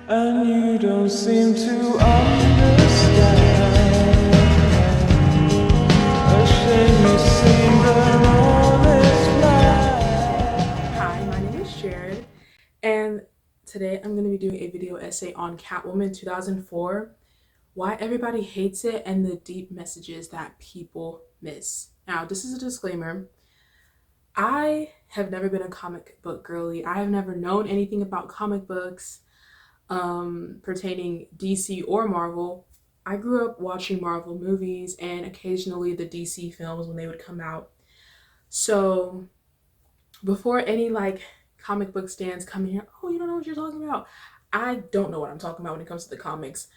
And you don't seem to understand. A shame you seem the honest man. Hi, my name is Jared, and today I'm going to be doing a video essay on Catwoman 2004, why everybody hates it, and the deep messages that people miss. Now, this is a disclaimer. I have never been a comic book girly. I have never known anything about comic books pertaining DC or Marvel. I grew up watching Marvel movies and occasionally the DC films when they would come out. So before any comic book stands come here, oh, you don't know what you're talking about. I don't know what I'm talking about when it comes to the comics.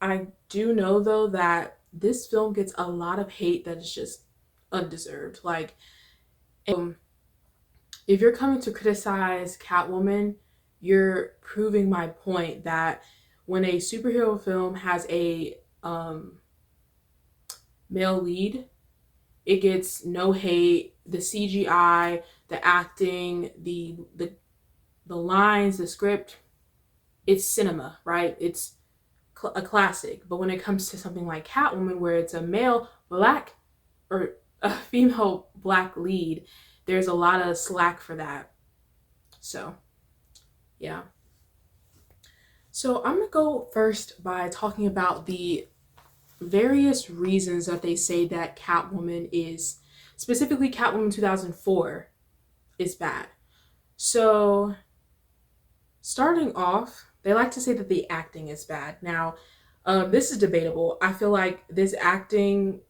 I do know though that this film gets a lot of hate that is just undeserved. Um, if you're coming to criticize Catwoman, you're proving my point that when a superhero film has a male lead, it gets no hate. The CGI, the acting, the lines, the script, it's cinema, right? It's a classic. But when it comes to something like Catwoman, where it's a male black or a female black lead, there's a lot of slack for that. So, yeah. So, I'm gonna go first by talking about the various reasons that they say that Catwoman is, specifically Catwoman 2004, is bad. So, starting off, they like to say that the acting is bad. Now, this is debatable. I feel like this acting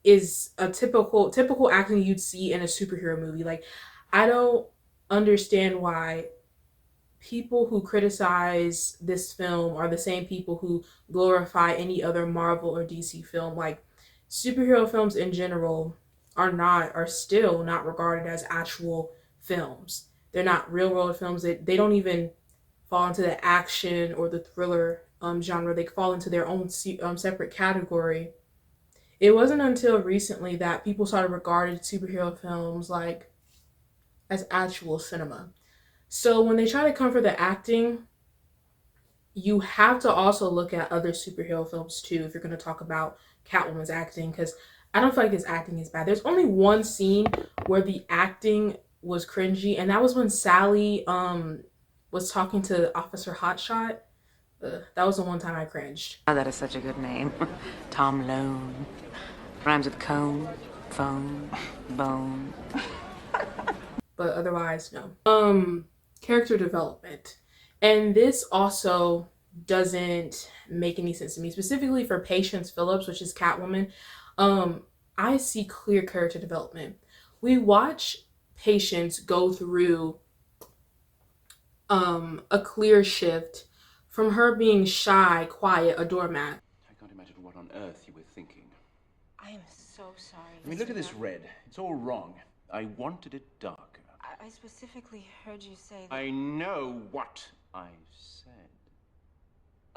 is a typical acting you'd see in a superhero movie. Like, I don't understand why people who criticize this film are the same people who glorify any other Marvel or DC film. Like, superhero films in general are still not regarded as actual films. They're not real world films. They don't even fall into the action or the thriller genre. They fall into their own separate category. It wasn't until recently that people started regarding superhero films like as actual cinema. So when they try to come for the acting, you have to also look at other superhero films too if you're going to talk about Catwoman's acting, because I don't feel like this acting is bad. There's only one scene where the acting was cringy, and that was when Sally was talking to Officer Hotshot. That was the one time I cringed. Oh, that is such a good name. Tom Lone. Rhymes with cone, phone, bone. But otherwise, no. Character development. And this also doesn't make any sense to me. Specifically for Patience Phillips, which is Catwoman, I see clear character development. We watch Patience go through a clear shift from her being shy, quiet, a doormat. I can't imagine what on earth you were thinking. I am so sorry. I mean, look at this Mr. red. It's all wrong. I wanted it darker. I specifically heard you say that. I know what I said.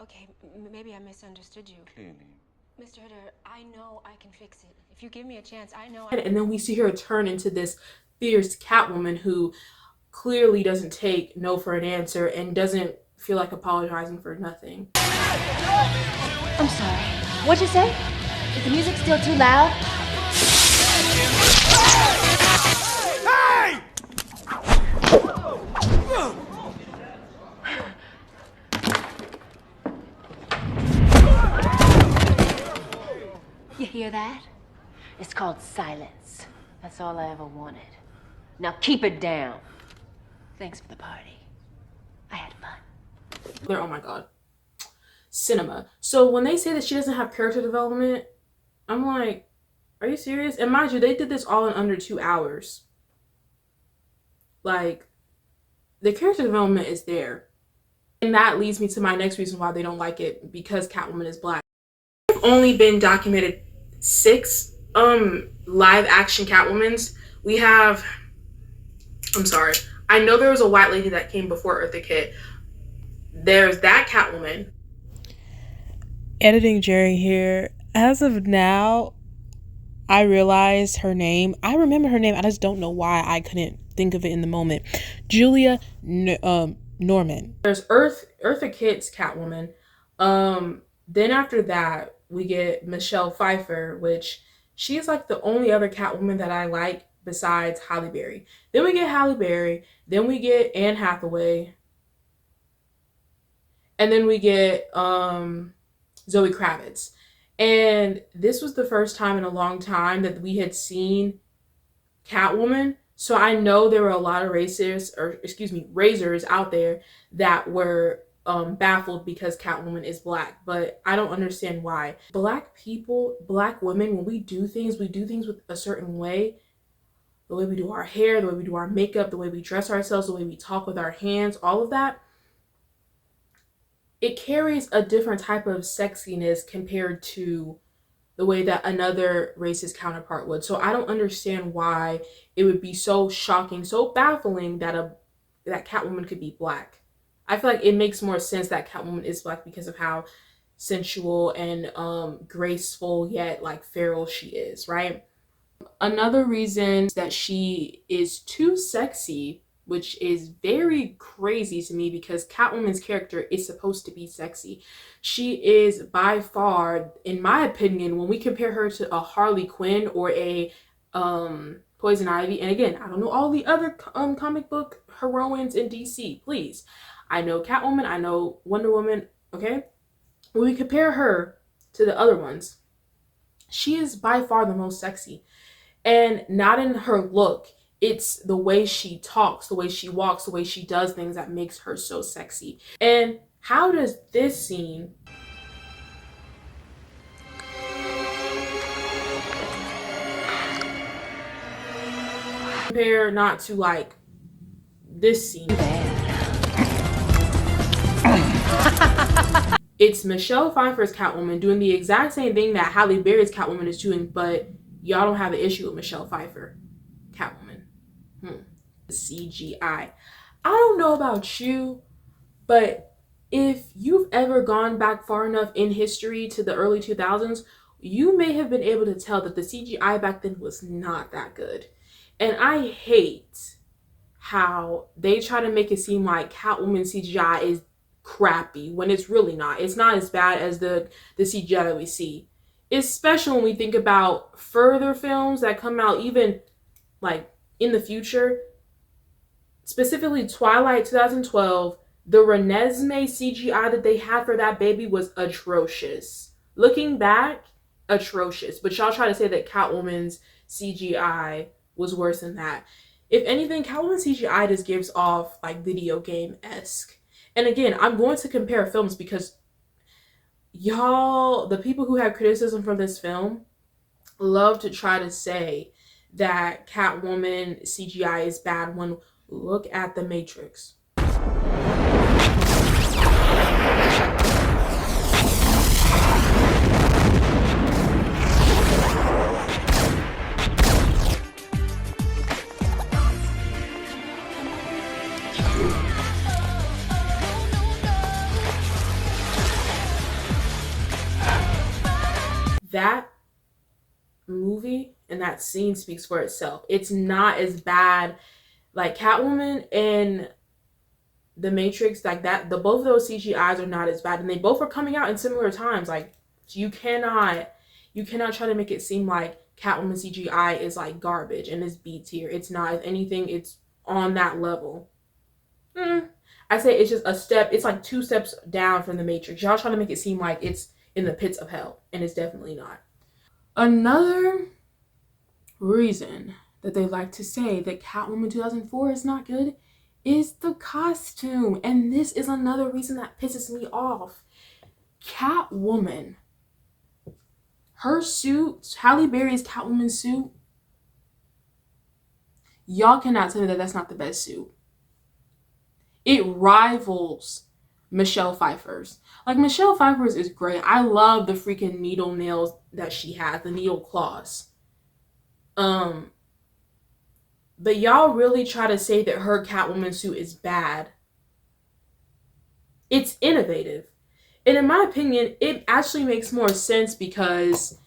Okay, maybe I misunderstood you. Clearly. Mr. Hitter, I know I can fix it. If you give me a chance, I know And then we see her turn into this fierce Catwoman who clearly doesn't take no for an answer and doesn't feel like apologizing for nothing. I'm sorry. What'd you say? Is the music still too loud? You hear that? It's called silence. That's all I ever wanted. Now keep it down. Thanks for the party. I had fun. Oh my god. Cinema. So when they say that she doesn't have character development, I'm like, are you serious? And mind you, they did this all in under 2 hours. Like, the character development is there. And that leads me to my next reason why they don't like it, because Catwoman is black. There've only been documented 6 live action Catwomans. We have, I'm sorry, I know there was a white lady that came before Eartha Kitt. There's that Catwoman. Editing Jerry here. As of now, I realize her name. I remember her name. I just don't know why I couldn't think of it in the moment. Julia Norman. There's Eartha Kitt's Catwoman. Then after that, we get Michelle Pfeiffer, which she is like the only other Catwoman that I like besides Halle Berry. Then we get Halle Berry. Then we get Anne Hathaway. And then we get Zoe Kravitz. And this was the first time in a long time that we had seen Catwoman. So I know there were a lot of razors out there that were baffled because Catwoman is black, but I don't understand why. Black people, black women, when we do things with a certain way. The way we do our hair, the way we do our makeup, the way we dress ourselves, the way we talk with our hands, all of that. It carries a different type of sexiness compared to the way that another racist counterpart would. So I don't understand why it would be so shocking, so baffling that that Catwoman could be black. I feel like it makes more sense that Catwoman is black because of how sensual and graceful yet like feral she is, right? Another reason that she is too sexy, which is very crazy to me because Catwoman's character is supposed to be sexy. She is by far, in my opinion, when we compare her to a Harley Quinn or a Poison Ivy, and again, I don't know all the other comic book heroines in DC, please. I know Catwoman, I know Wonder Woman, okay? When we compare her to the other ones, she is by far the most sexy. And not in her look, it's the way she talks, the way she walks, the way she does things that makes her so sexy. And how does this scene compare not to like this scene? It's Michelle Pfeiffer's Catwoman doing the exact same thing that Halle Berry's Catwoman is doing, but y'all don't have an issue with Michelle Pfeiffer Catwoman. CGI. I don't know about you, but if you've ever gone back far enough in history to the early 2000s, you may have been able to tell that the CGI back then was not that good. And I hate how they try to make it seem like Catwoman CGI is crappy when it's really not. It's not as bad as the CGI that we see. Especially when we think about further films that come out even like in the future. Specifically Twilight 2012, the Renesmee CGI that they had for that baby was atrocious. Looking back, atrocious. But y'all try to say that Catwoman's CGI was worse than that. If anything, Catwoman CGI just gives off like video game-esque. And again, I'm going to compare films because y'all, the people who have criticism for this film, love to try to say that Catwoman CGI is bad when look at The Matrix. That movie and that scene speaks for itself. It's not as bad. Like Catwoman and The Matrix, like that, the both of those CGIs are not as bad, and they both are coming out in similar times. Like you cannot try to make it seem like Catwoman CGI is like garbage and is B tier. It's not. If anything, it's on that level. I say it's just a step. It's like 2 steps down from The Matrix. Y'all trying to make it seem like it's in the pits of hell, and it's definitely not. Another reason that they like to say that Catwoman 2004 is not good is the costume. And this is another reason that pisses me off. Catwoman, her suit, Halle Berry's Catwoman suit, y'all cannot tell me that that's not the best suit. It rivals Michelle Pfeiffer's. Like Michelle Pfeiffer's is great. I love the freaking needle nails that she has, the needle claws. But y'all really try to say that her Catwoman suit is bad. It's innovative. And in my opinion, it actually makes more sense because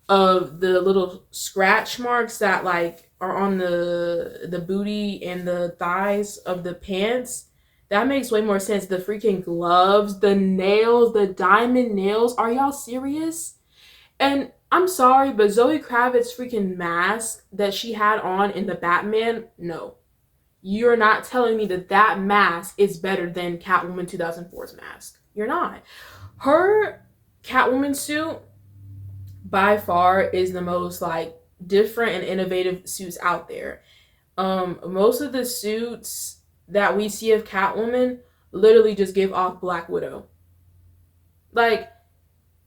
of the little scratch marks that like are on the booty and the thighs of the pants That makes way more sense. The freaking gloves, the nails, the diamond nails. Are y'all serious? And I'm sorry, but Zoe Kravitz's freaking mask that she had on in the Batman, no. You're not telling me that that mask is better than Catwoman 2004's mask. You're not. Her Catwoman suit by far is the most like different and innovative suits out there. Most of the suits that we see of Catwoman literally just give off Black Widow. Like,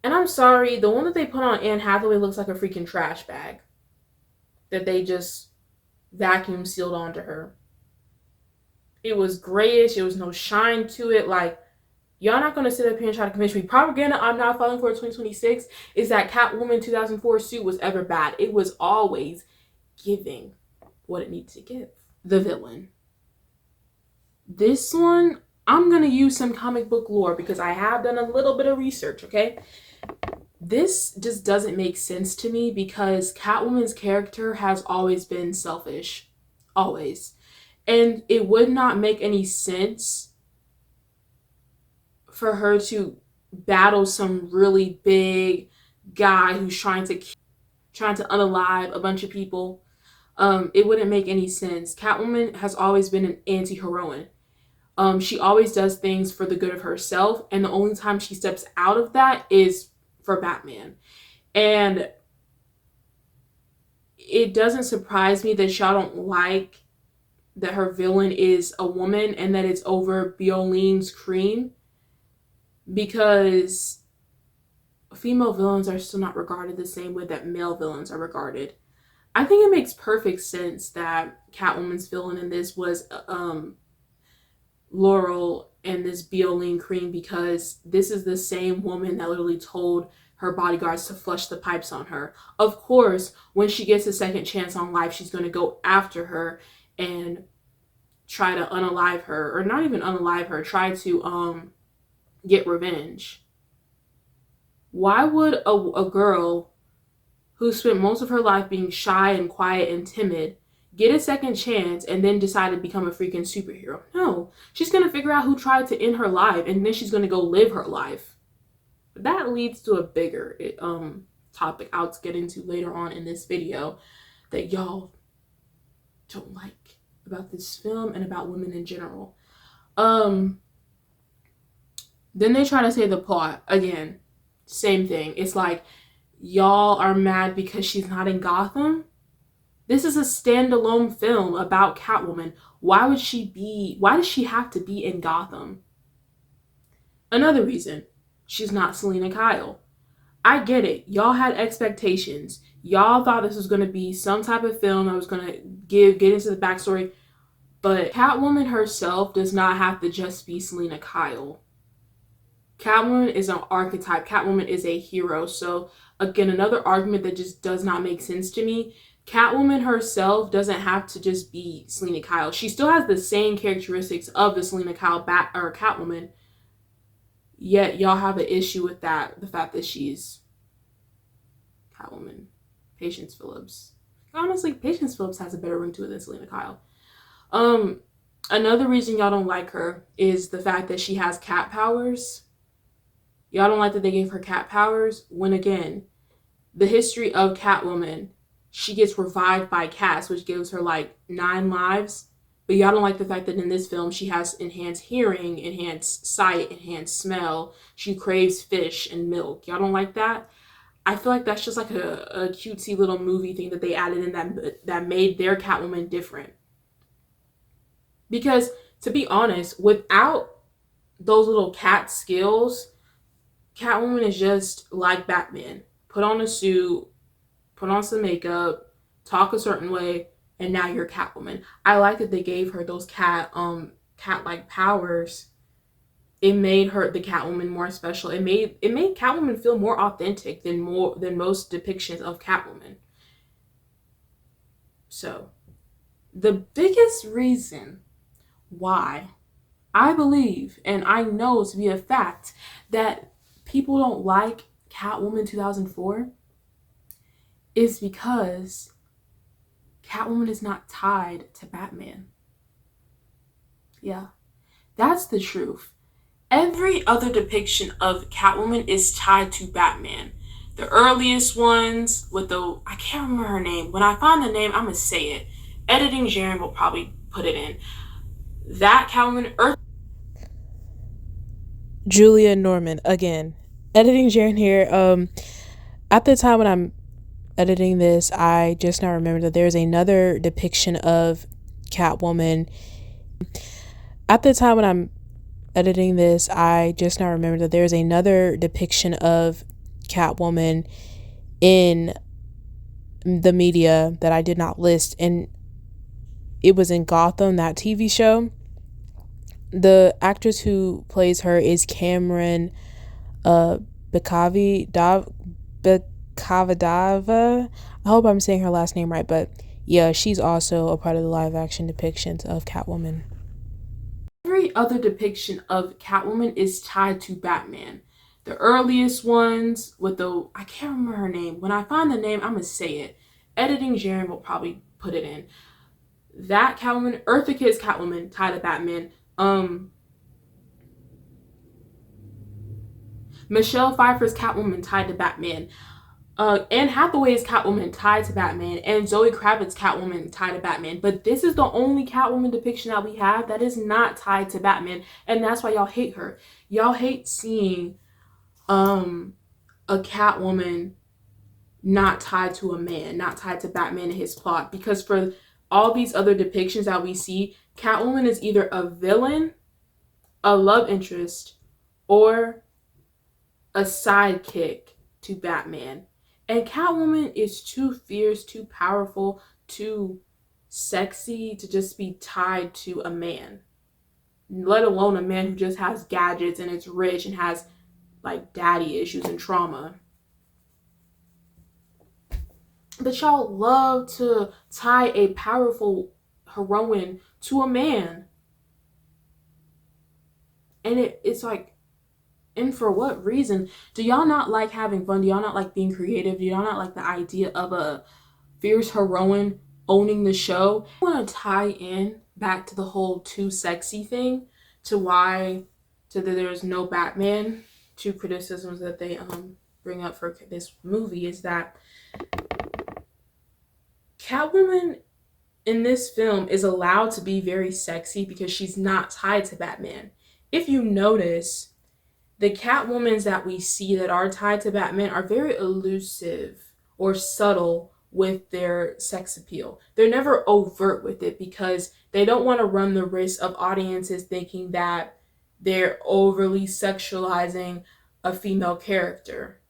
and I'm sorry, the one that they put on Anne Hathaway looks like a freaking trash bag that they just vacuum sealed onto her. It was grayish, there was no shine to it. Like, y'all not gonna sit up here and try to convince me propaganda I'm not falling for 2026 is that Catwoman 2004 suit was ever bad. It was always giving what it needs to give. The villain. This one, I'm gonna use some comic book lore because I have done a little bit of research, okay? This just doesn't make sense to me because Catwoman's character has always been selfish. Always. And it would not make any sense for her to battle some really big guy who's trying to unalive a bunch of people. It wouldn't make any sense. Catwoman has always been an anti-heroine. She always does things for the good of herself, and the only time she steps out of that is for Batman. And it doesn't surprise me that y'all don't like that her villain is a woman and that it's over Biolene's cream, because female villains are still not regarded the same way that male villains are regarded. I think it makes perfect sense that Catwoman's villain in this was Laurel and this Biolene cream, because this is the same woman that literally told her bodyguards to flush the pipes on her. Of course, when she gets a second chance on life, she's going to go after her and try to unalive her, or not even unalive her, try to get revenge. Why would a girl who spent most of her life being shy and quiet and timid get a second chance and then decide to become a freaking superhero? No, she's going to figure out who tried to end her life, and then she's going to go live her life. But that leads to a bigger topic I'll get into later on in this video that y'all don't like about this film and about women in general. Then they try to say the plot again. Same thing. It's like, y'all are mad because she's not in Gotham. This is a standalone film about Catwoman. Why does she have to be in Gotham? Another reason, she's not Selena Kyle. I get it. Y'all had expectations. Y'all thought this was going to be some type of film that was going to get into the backstory. But Catwoman herself does not have to just be Selena Kyle. Catwoman is an archetype. Catwoman is a hero. So again, another argument that just does not make sense to me. Catwoman herself doesn't have to just be Selena Kyle. She still has the same characteristics of the Selena Kyle Catwoman. Yet y'all have an issue with that, the fact that she's Catwoman. Patience Phillips. Honestly, Patience Phillips has a better ring to it than Selena Kyle. Another reason y'all don't like her is the fact that she has cat powers. Y'all don't like that they gave her cat powers, when again, the history of Catwoman, she gets revived by cats, which gives her like 9 lives. But y'all don't like the fact that in this film, she has enhanced hearing, enhanced sight, enhanced smell. She craves fish and milk. Y'all don't like that? I feel like that's just like a cutesy little movie thing that they added in that made their Catwoman different. Because, to be honest, without those little cat skills, Catwoman is just like Batman. Put on a suit, put on some makeup, talk a certain way, and now you're Catwoman. I like that they gave her those cat-like powers. It made her, the Catwoman, more special. It made Catwoman feel more authentic than most depictions of Catwoman. So, the biggest reason why I believe, and I know to be a fact, that people don't like Catwoman 2004 is because Catwoman is not tied to Batman. Yeah. That's the truth. Every other depiction of Catwoman is tied to Batman. The earliest ones with I can't remember her name. When I find the name, I'm gonna say it. Editing Jaren will probably put it in. That Catwoman, Julia Norman again. Editing Jaren here. At the time when I'm editing this, I just now remembered that there's another depiction of Catwoman. At the time when I'm editing this, I just now remembered that there's another depiction of Catwoman in the media that I did not list, and it was in Gotham, that TV show. The actress who plays her is Cameron Bekavadava. I hope I'm saying her last name right, but yeah, she's also a part of the live action depictions of Catwoman. every other depiction of Catwoman is tied to Batman. The earliest ones with I can't remember her name. When I find the name, I'm gonna say it. Editing Jaren will probably put it in. That Catwoman, Eartha Kitt's Catwoman, tied to Batman. Michelle Pfeiffer's Catwoman tied to Batman. Anne Hathaway's Catwoman tied to Batman, and Zoe Kravitz's Catwoman tied to Batman. But this is the only Catwoman depiction that we have that is not tied to Batman, and that's why y'all hate her. Y'all hate seeing a Catwoman not tied to a man, not tied to Batman and his plot, because for all these other depictions that we see, Catwoman is either a villain, a love interest, or a sidekick to Batman. And Catwoman is too fierce, too powerful, too sexy to just be tied to a man. Let alone a man who just has gadgets and is rich and has like daddy issues and trauma. But y'all love to tie a powerful heroine to a man. And it's like, and for what reason? Do y'all not like having fun? Do y'all not like being creative? Do y'all not like the idea of a fierce heroine owning the show? I want to tie in back to the whole too sexy thing, to why there's no Batman. Two criticisms that they bring up for this movie is that Catwoman in this film is allowed to be very sexy because she's not tied to Batman. If you notice, the Catwomans that we see that are tied to Batman are very elusive or subtle with their sex appeal. They're never overt with it because they don't want to run the risk of audiences thinking that they're overly sexualizing a female character.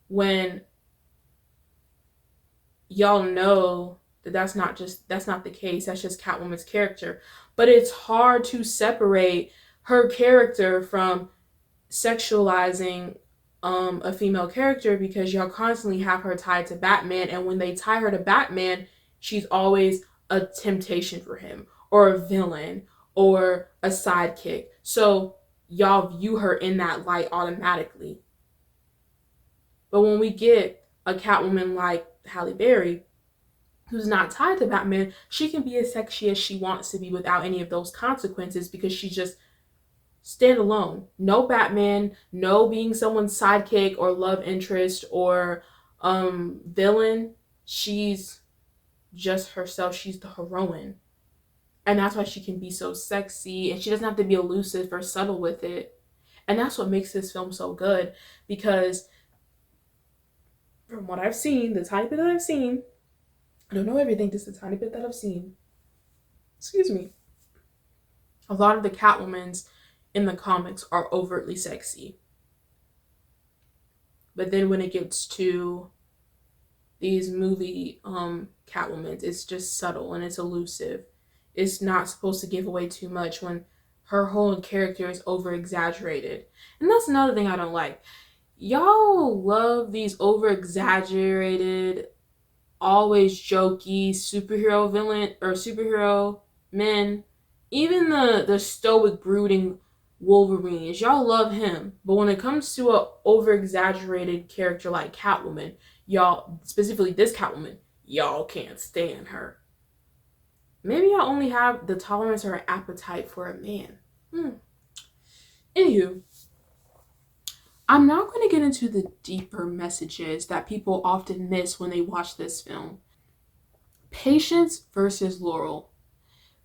When y'all know that that's not the case. That's just Catwoman's character. But it's hard to separate her character from sexualizing a female character because y'all constantly have her tied to Batman, and when they tie her to Batman, she's always a temptation for him or a villain or a sidekick. So y'all view her in that light automatically. But when we get a Catwoman like Halle Berry, who's not tied to Batman, she can be as sexy as she wants to be without any of those consequences because she's just stand alone. No Batman, no being someone's sidekick or love interest or villain. She's just herself. She's the heroine. And that's why she can be so sexy, and she doesn't have to be elusive or subtle with it. And that's what makes this film so good, because from what I've seen, the tiny bit that I've seen, I don't know everything, just the tiny bit that I've seen, excuse me, a lot of the Catwomans in the comics are overtly sexy. But then when it gets to these movie Catwomans, it's just subtle and it's elusive. It's not supposed to give away too much when her whole character is over exaggerated. And that's another thing I don't like. Y'all love these over exaggerated, always jokey superhero villain or superhero men. Even the stoic brooding Wolverine, y'all love him. But when it comes to a over exaggerated character like Catwoman, y'all, specifically this Catwoman, y'all can't stand her. Maybe I only have the tolerance or an appetite for a man. Anywho, I'm now going to get into the deeper messages that people often miss when they watch this film. Patience versus Laurel.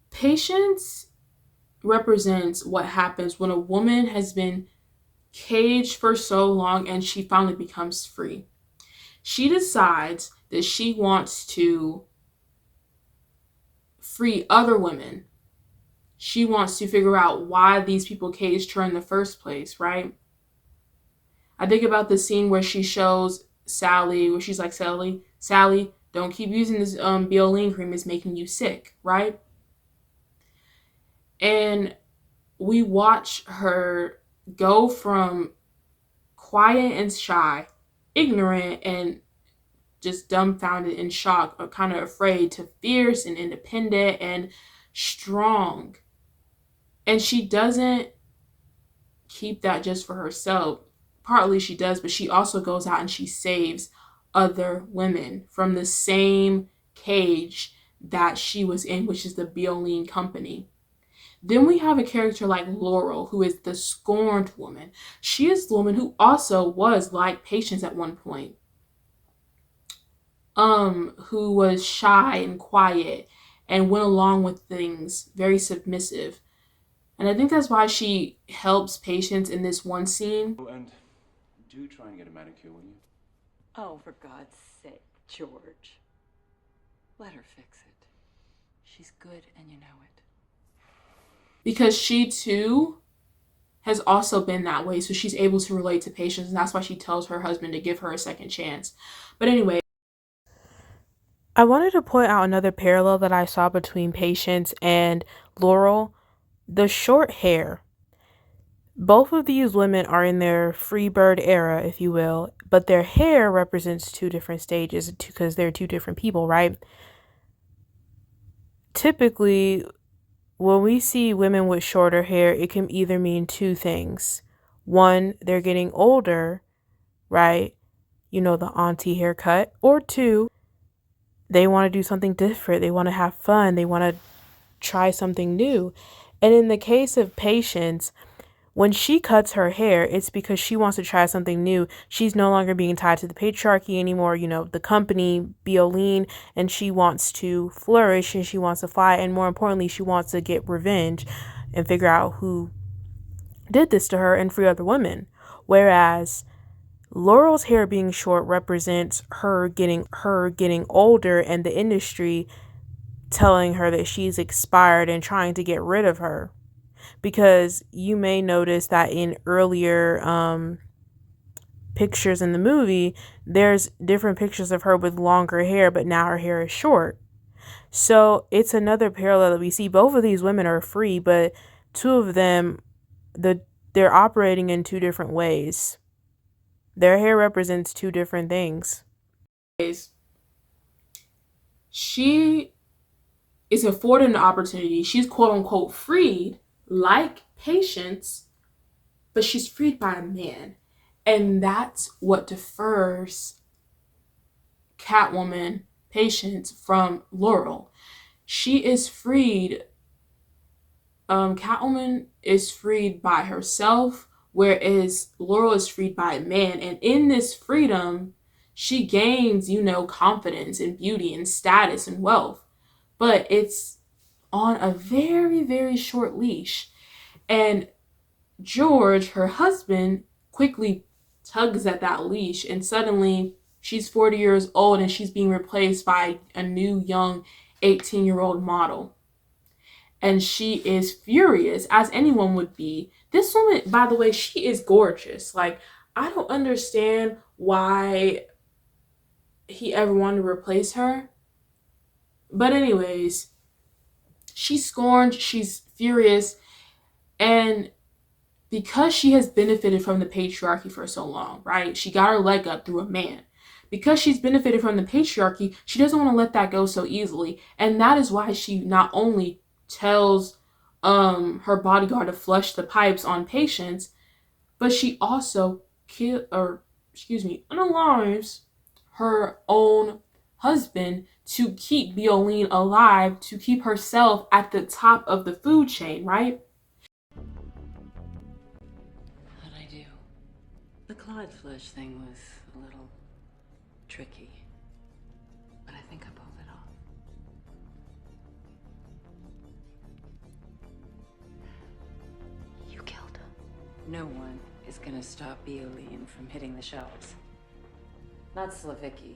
Patience represents what happens when a woman has been caged for so long and she finally becomes free. She decides that she wants to free other women. She wants to figure out why these people caged her in the first place, right? I think about the scene where she shows Sally, where she's like, Sally, don't keep using this Bioline cream, it's making you sick, right? And we watch her go from quiet and shy, ignorant and just dumbfounded and shocked, or kind of afraid, to fierce and independent and strong. And she doesn't keep that just for herself. Partly she does, but she also goes out and she saves other women from the same cage that she was in, which is the Bioline Company. Then we have a character like Laurel, who is the scorned woman. She is the woman who also was like Patience at one point. Who was shy and quiet and went along with things, very submissive. And I think that's why she helps Patience in this one scene. Oh, and do try and get a manicure, will you? Oh, for God's sake, George. Let her fix it. She's good and you know it. Because she too has also been that way, so she's able to relate to Patience, and that's why she tells her husband to give her a second chance. But anyway, I wanted to point out another parallel that I saw between Patience and Laurel. The short hair. Both of these women are in their Freebird era, if you will, but their hair represents two different stages because they're two different people, right? Typically, when we see women with shorter hair, it can either mean two things. One, they're getting older, right? You know, the auntie haircut. Or two, they want to do something different. They want to have fun. They want to try something new. And in the case of Patience, when she cuts her hair, it's because she wants to try something new. She's no longer being tied to the patriarchy anymore, you know, the company, Bioline, and she wants to flourish and she wants to fly. And more importantly, she wants to get revenge and figure out who did this to her and free other women. Whereas Laurel's hair being short represents her getting older and the industry telling her that she's expired and trying to get rid of her. Because you may notice that in earlier pictures in the movie, there's different pictures of her with longer hair, but now her hair is short. So it's another parallel that we see. Both of these women are free, but two of them, they're operating in two different ways. Their hair represents two different things. she is afforded an opportunity. She's quote unquote freed, like Patience, but she's freed by a man. And that's what differs Catwoman, Patience, from Laurel. She is freed. Catwoman is freed by herself, whereas Laurel is freed by a man. And in this freedom, she gains, confidence and beauty and status and wealth. But it's on a very, very short leash. And George, her husband, quickly tugs at that leash, and suddenly she's 40 years old and she's being replaced by a new young 18-year-old model. And she is furious, as anyone would be. This woman, by the way, she is gorgeous. Like, I don't understand why he ever wanted to replace her. But anyways, she's scorned, she's furious, and because she has benefited from the patriarchy for so long, right? She got her leg up through a man. Because she's benefited from the patriarchy, she doesn't want to let that go so easily. And that is why she not only tells her bodyguard to flush the pipes on Patience, but she also unalives her own husband to keep Violene alive, to keep herself at the top of the food chain, right? How'd I do? The Clyde flesh thing was a little tricky, but I think I pulled it off. You killed him. No one is gonna stop Violene from hitting the shelves. Not Slavicki.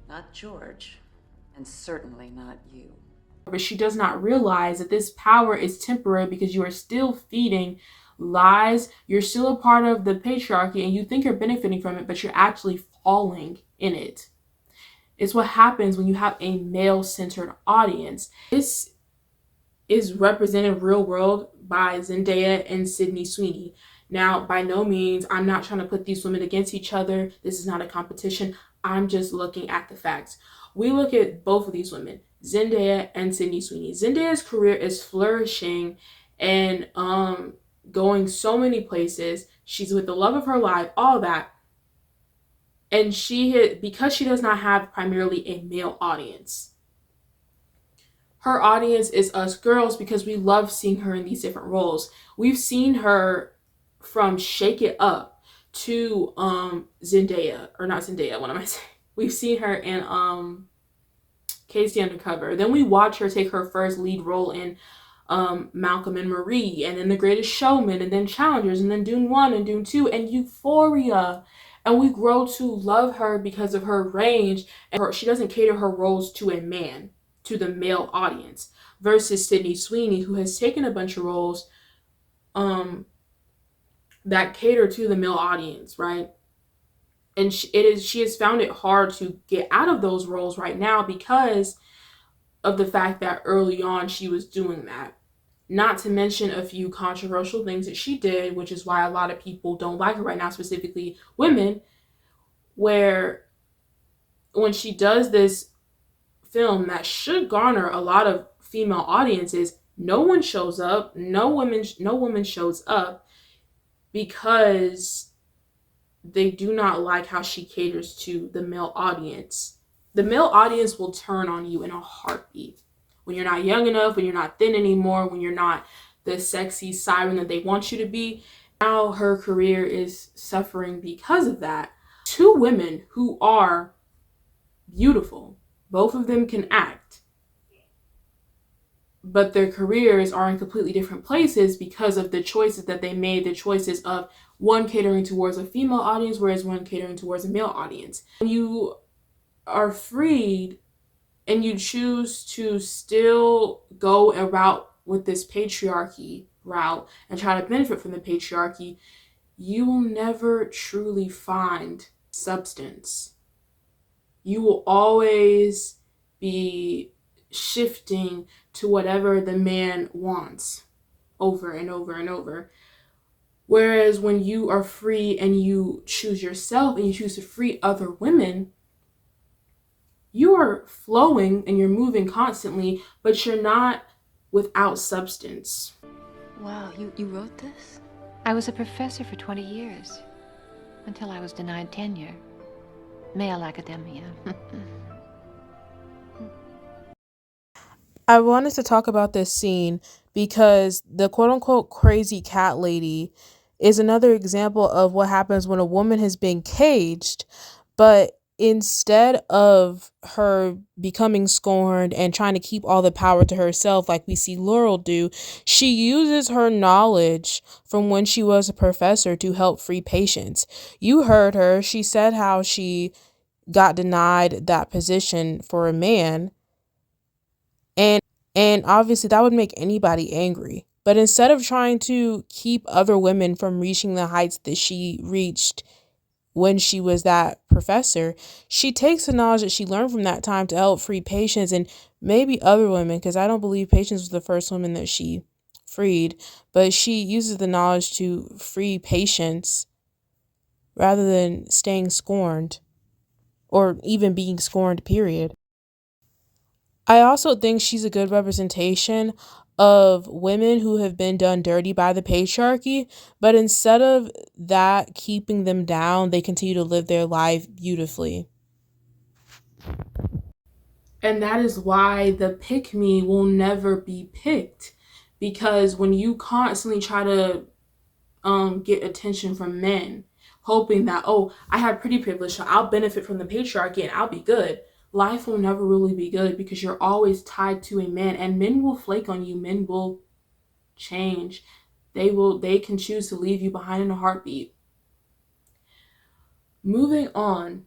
Not George. And certainly not you. But she does not realize that this power is temporary because you are still feeding lies. You're still a part of the patriarchy and you think you're benefiting from it, but you're actually falling in it. It's what happens when you have a male-centered audience. This is represented real world by Zendaya and Sydney Sweeney. Now, by no means, I'm not trying to put these women against each other. This is not a competition. I'm just looking at the facts. We look at both of these women, Zendaya and Sydney Sweeney. Zendaya's career is flourishing and going so many places. She's with the love of her life, all that. And because she does not have primarily a male audience. Her audience is us girls because we love seeing her in these different roles. We've seen her from Shake It Up to Zendaya, or not Zendaya, what am I saying? We've seen her in Casey Undercover. Then we watch her take her first lead role in Malcolm and Marie, and then The Greatest Showman, and then Challengers, and then Dune 1 and Dune 2, and Euphoria. And we grow to love her because of her range, and she doesn't cater her roles to a man, to the male audience, versus Sydney Sweeney, who has taken a bunch of roles that cater to the male audience, right? And she has found it hard to get out of those roles right now because of the fact that early on she was doing that. Not to mention a few controversial things that she did, which is why a lot of people don't like her right now, specifically women, where when she does this film that should garner a lot of female audiences, no one shows up, no woman shows up because they do not like how she caters to the male audience. The male audience will turn on you in a heartbeat. When you're not young enough, when you're not thin anymore, when you're not the sexy siren that they want you to be. Now her career is suffering because of that. Two women who are beautiful. Both of them can act. But their careers are in completely different places because of the choices that they made, the choices of one catering towards a female audience, whereas one catering towards a male audience. When you are freed and you choose to still go a route with this patriarchy route and try to benefit from the patriarchy, you will never truly find substance. You will always be shifting to whatever the man wants over and over and over. Whereas when you are free and you choose yourself and you choose to free other women, you are flowing and you're moving constantly, but you're not without substance. Wow, you wrote this? I was a professor for 20 years, until I was denied tenure. Male academia. I wanted to talk about this scene because the quote-unquote crazy cat lady is another example of what happens when a woman has been caged, but instead of her becoming scorned and trying to keep all the power to herself like we see Laurel do, she uses her knowledge from when she was a professor to help free patients. You heard her. She said how she got denied that position for a man. And obviously that would make anybody angry. But instead of trying to keep other women from reaching the heights that she reached when she was that professor, she takes the knowledge that she learned from that time to help free Patience and maybe other women, because I don't believe Patience was the first woman that she freed, but she uses the knowledge to free Patience rather than staying scorned or even being scorned, period. I also think she's a good representation of women who have been done dirty by the patriarchy, but instead of that keeping them down, they continue to live their life beautifully. And that is why the pick me will never be picked. Because when you constantly try to get attention from men, hoping that, oh, I have pretty privilege, so I'll benefit from the patriarchy and I'll be good. Life will never really be good because you're always tied to a man, and men will flake on you. Men will change. They can choose to leave you behind in a heartbeat. Moving on,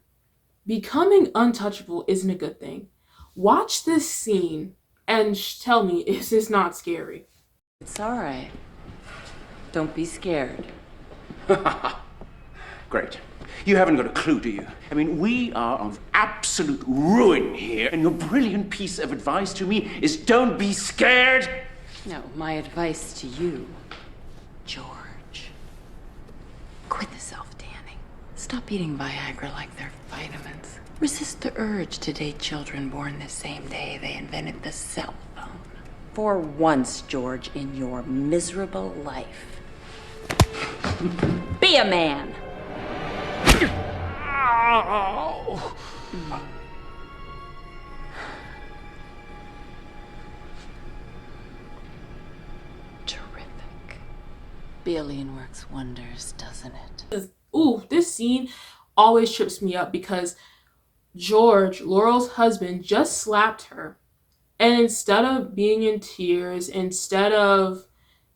becoming untouchable isn't a good thing. Watch this scene and tell me, is this not scary? It's all right. Don't be scared. Great. You haven't got a clue, do you? I mean, we are of absolute ruin here, and your brilliant piece of advice to me is don't be scared. No, my advice to you, George. Quit the self-tanning. Stop eating Viagra like they're vitamins. Resist the urge to date children born the same day they invented the cell phone. For once, George, in your miserable life, be a man. Terrific. Billion works wonders, doesn't it? Ooh, this scene always trips me up because George, Laurel's husband, just slapped her. And instead of being in tears, instead of,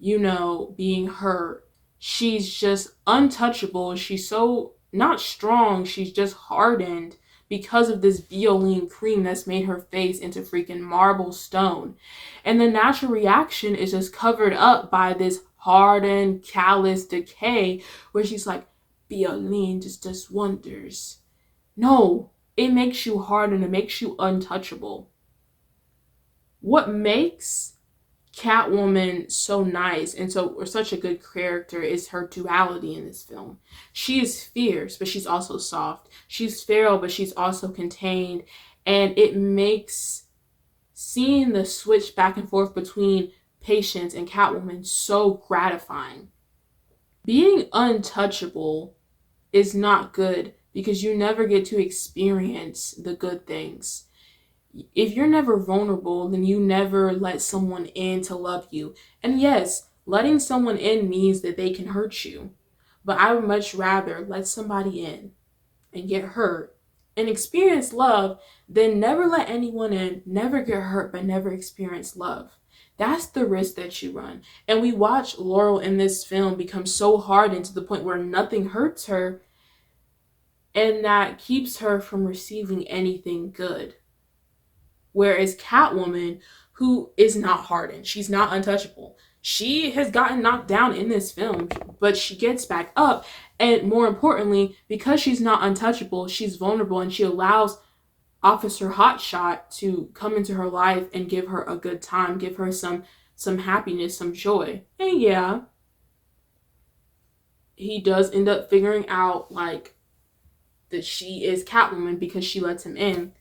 being hurt, she's just untouchable. She's so not strong, she's just hardened because of this Bioline cream that's made her face into freaking marble stone. And the natural reaction is just covered up by this hardened, callous decay where she's like, Bioline just does wonders. No, it makes you hardened, it makes you untouchable. What makes Catwoman so nice and or such a good character is her duality in this film. She is fierce, but she's also soft. She's feral, but she's also contained. And it makes seeing the switch back and forth between Patience and Catwoman so gratifying. Being untouchable is not good because you never get to experience the good things. If you're never vulnerable, then you never let someone in to love you. And yes, letting someone in means that they can hurt you. But I would much rather let somebody in and get hurt and experience love than never let anyone in, never get hurt, but never experience love. That's the risk that you run. And we watch Laurel in this film become so hardened to the point where nothing hurts her, and that keeps her from receiving anything good. Whereas Catwoman, who is not hardened, she's not untouchable. She has gotten knocked down in this film, but she gets back up. And more importantly, because she's not untouchable, she's vulnerable, and she allows Officer Hotshot to come into her life and give her a good time, give her some happiness, some joy. And yeah, he does end up figuring out that she is Catwoman because she lets him in.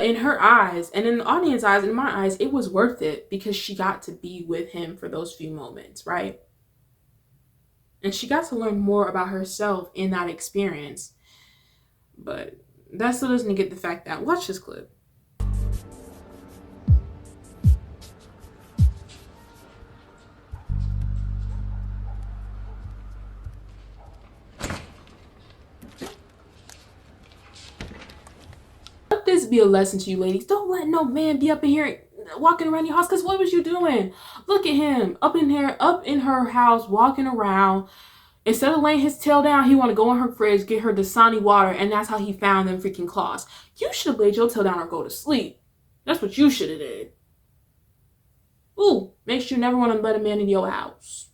In her eyes and in the audience eyes and in my eyes, it was worth it because she got to be with him for those few moments, right? And she got to learn more about herself in that experience. But that still doesn't get the fact that, watch this clip. Let this be a lesson to you ladies. Don't let no man be up in here walking around your house, because what was you doing? Look at him up in her house, walking around. Instead of laying his tail down, he want to go in her fridge, get her Dasani water, and that's how he found them freaking claws. You should have laid your tail down or go to sleep. That's what you should have did. Ooh, makes you never want to let a man in your house.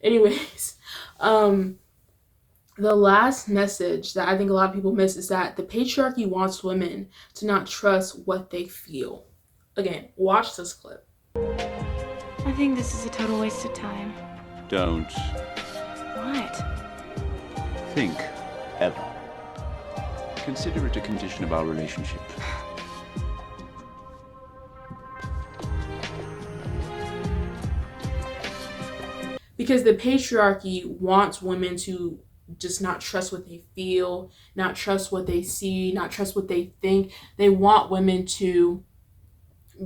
Anyways, The last message that I think a lot of people miss is that the patriarchy wants women to not trust what they feel. Again, watch this clip. I think this is a total waste of time. Don't What? think ever. Consider it a condition of our relationship. Because the patriarchy wants women to just not trust what they feel, not trust what they see, not trust what they think. They want women to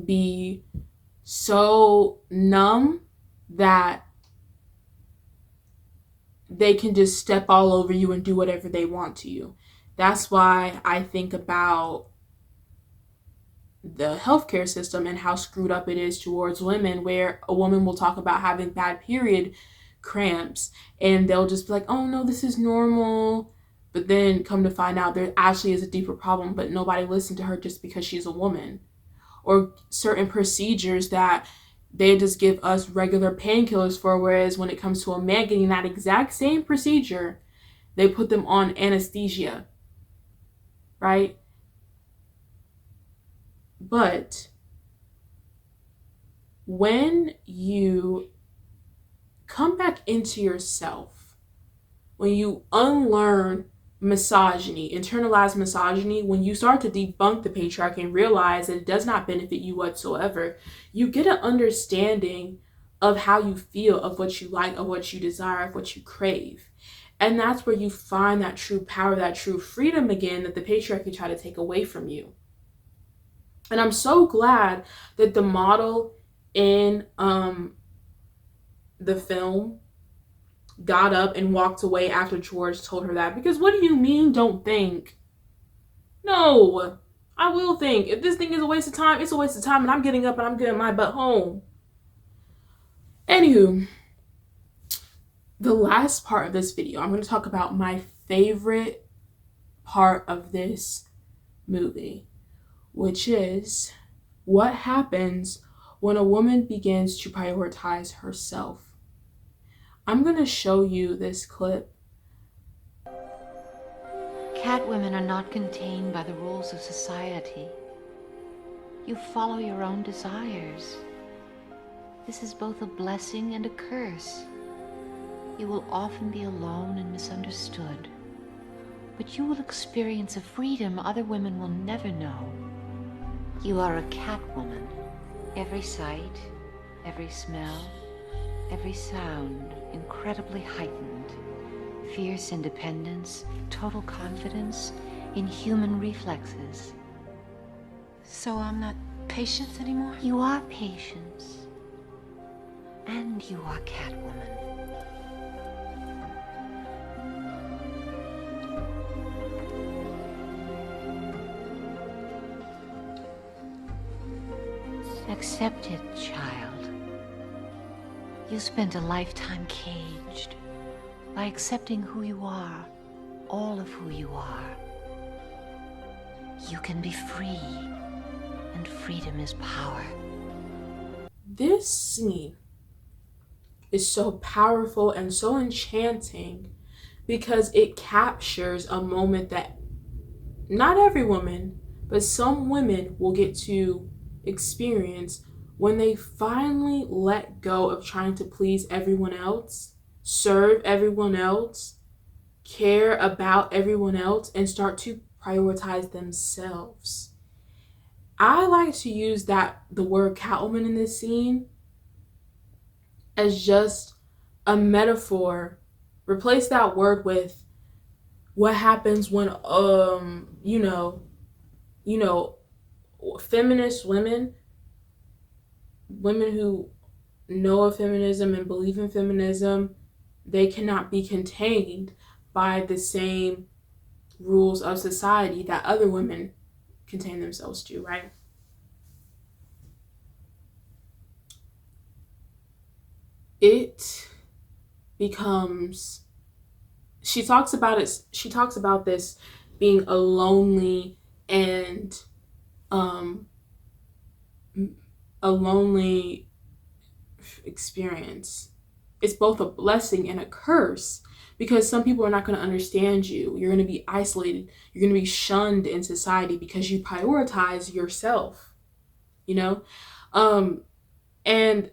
be so numb that they can just step all over you and do whatever they want to you. That's why I think about the healthcare system and how screwed up it is towards women, where a woman will talk about having bad period cramps and they'll just be like, oh no, this is normal. But then come to find out there actually is a deeper problem, but nobody listened to her just because she's a woman. Or certain procedures that they just give us regular painkillers for, whereas when it comes to a man getting that exact same procedure, they put them on anesthesia, right? But when you come back into yourself, when you unlearn misogyny, internalized misogyny, when you start to debunk the patriarchy and realize that it does not benefit you whatsoever, you get an understanding of how you feel, of what you like, of what you desire, of what you crave. And that's where you find that true power, that true freedom again that the patriarchy tried to take away from you. And I'm so glad that the model in the film got up and walked away after George told her that. Because what do you mean, don't think? No, I will think. If this thing is a waste of time, it's a waste of time, and I'm getting up and I'm getting my butt home. Anywho, the last part of this video, I'm going to talk about my favorite part of this movie, which is what happens when a woman begins to prioritize herself. I'm going to show you this clip. Catwomen are not contained by the rules of society. You follow your own desires. This is both a blessing and a curse. You will often be alone and misunderstood, but you will experience a freedom other women will never know. You are a Catwoman. Every sight, every smell, every sound incredibly heightened. Fierce independence, total confidence in human reflexes. So I'm not Patience anymore? You are Patience. And you are Catwoman. Accept it, child. You spent a lifetime caged. By accepting who you are, all of who you are, you can be free, and freedom is power. This scene is so powerful and so enchanting because it captures a moment that not every woman, but some women will get to experience when they finally let go of trying to please everyone else, serve everyone else, care about everyone else, and start to prioritize themselves. I like to use the word Catwoman in this scene as just a metaphor. Replace that word with what happens when feminist women who know of feminism and believe in feminism, they cannot be contained by the same rules of society that other women contain themselves to, right? It becomes, she talks about this being a lonely and a lonely experience. It's both a blessing and a curse because some people are not going to understand you. You're going to be isolated. You're going to be shunned in society because you prioritize yourself, you know? And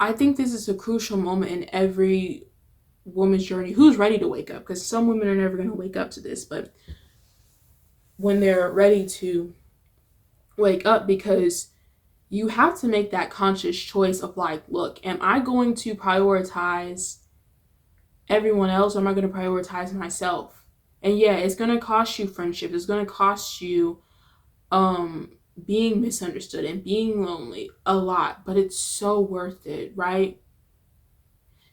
I think this is a crucial moment in every woman's journey who's ready to wake up, because some women are never going to wake up to this, but when they're ready to wake up, because you have to make that conscious choice of like, look, am I going to prioritize everyone else, or am I going to prioritize myself? And yeah, it's going to cost you friendship. It's going to cost you being misunderstood and being lonely a lot, but it's so worth it, right?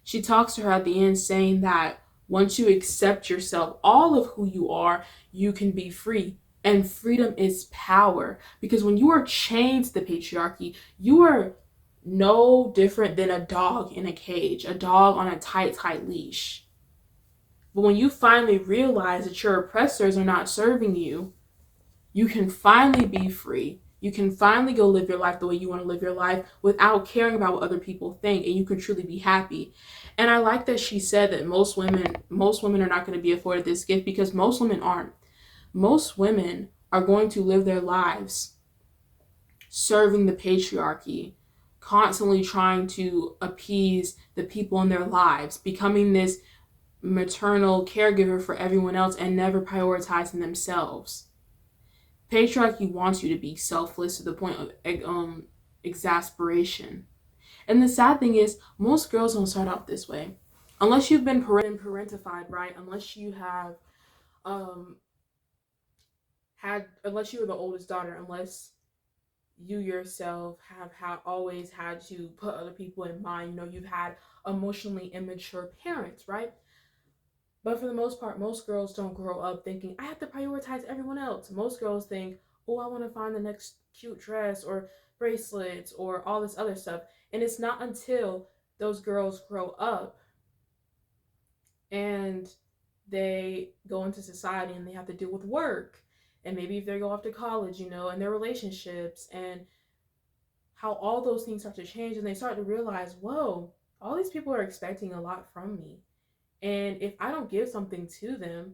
She talks to her at the end saying that once you accept yourself, all of who you are, you can be free. And freedom is power. Because when you are chained to the patriarchy, you are no different than a dog in a cage, a dog on a tight, tight leash. But when you finally realize that your oppressors are not serving you, you can finally be free. You can finally go live your life the way you want to live your life without caring about what other people think, and you can truly be happy. And I like that she said that most women are not going to be afforded this gift, because most women aren't. Most women are going to live their lives serving the patriarchy, constantly trying to appease the people in their lives, becoming this maternal caregiver for everyone else and never prioritizing themselves. Patriarchy wants you to be selfless to the point of exasperation. And the sad thing is, most girls don't start out this way. Unless you've been parentified, right? Unless you have unless you were the oldest daughter, unless you yourself have always had to put other people in mind. You know, you've had emotionally immature parents, right? But for the most part, most girls don't grow up thinking, I have to prioritize everyone else. Most girls think, oh, I want to find the next cute dress or bracelets or all this other stuff. And it's not until those girls grow up and they go into society and they have to deal with work, and maybe if they go off to college, you know, and their relationships, and how all those things start to change, and they start to realize, whoa, all these people are expecting a lot from me. And if I don't give something to them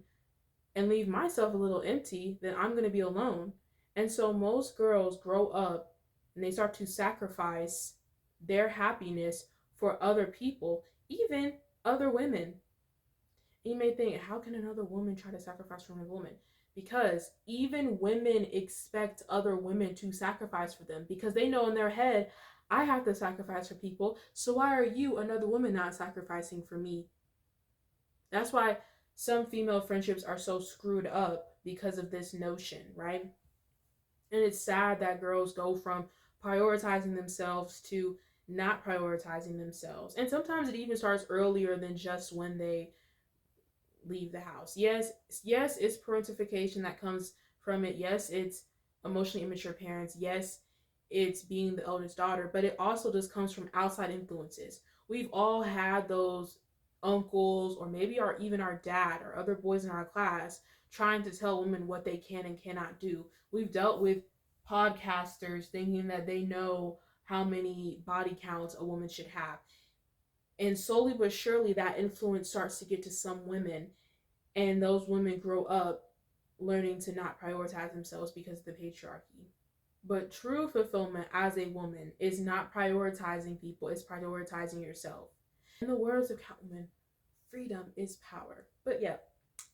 and leave myself a little empty, then I'm going to be alone. And so most girls grow up and they start to sacrifice their happiness for other people, even other women. You may think, how can another woman try to sacrifice for another woman? Because even women expect other women to sacrifice for them, because they know in their head, I have to sacrifice for people, so why are you, another woman, not sacrificing for me? That's why some female friendships are so screwed up, because of this notion, right? And it's sad that girls go from prioritizing themselves to not prioritizing themselves. And sometimes it even starts earlier than just when they leave the house. Yes, it's parentification that comes from it. Yes, it's emotionally immature parents. Yes, it's being the eldest daughter, but it also just comes from outside influences. We've all had those uncles, or maybe even our dad or other boys in our class, trying to tell women what they can and cannot do. We've dealt with podcasters thinking that they know how many body counts a woman should have. And slowly but surely, that influence starts to get to some women, and those women grow up learning to not prioritize themselves because of the patriarchy. But true fulfillment as a woman is not prioritizing people, it's prioritizing yourself. In the words of Catwoman, freedom is power. But yeah,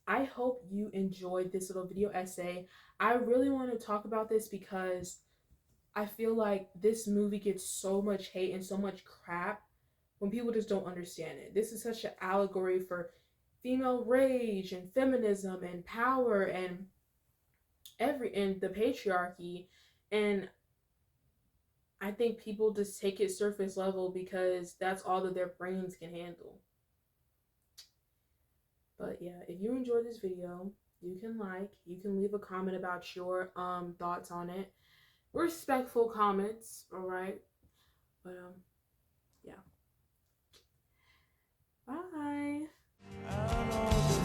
I hope you enjoyed this little video essay. I really want to talk about this because I feel like this movie gets so much hate and so much crap when people just don't understand it. This is such an allegory for female rage and feminism and power and the patriarchy. And I think people just take it surface level because that's all that their brains can handle. But yeah, if you enjoyed this video, you can leave a comment about your thoughts on it. Respectful comments, all right? But yeah. Bye. I know